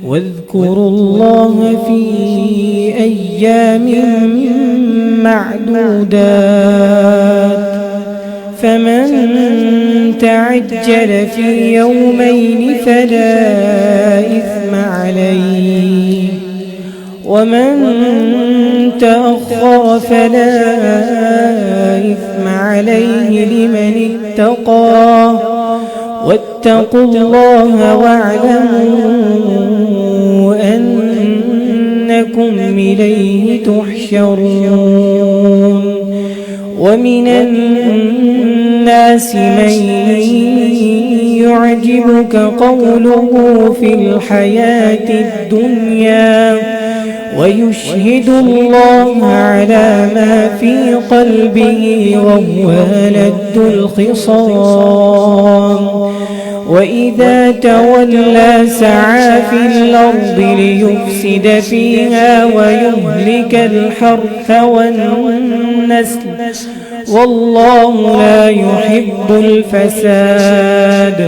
واذكروا الله في أيام معدودات فمن تعجل في يومين فلا إثم عليه ومن تأخر فلا إثم عليه لمن اتقى واتقوا الله واعلموا أنكم إليه تحشرون ومن الناس من يعجبك قوله في الحياة الدنيا ويشهد الله على ما في قلبه وهو ألد الخصام وإذا تولى سعى في الأرض ليفسد فيها ويهلك الحرث والنسل والله لا يحب الفساد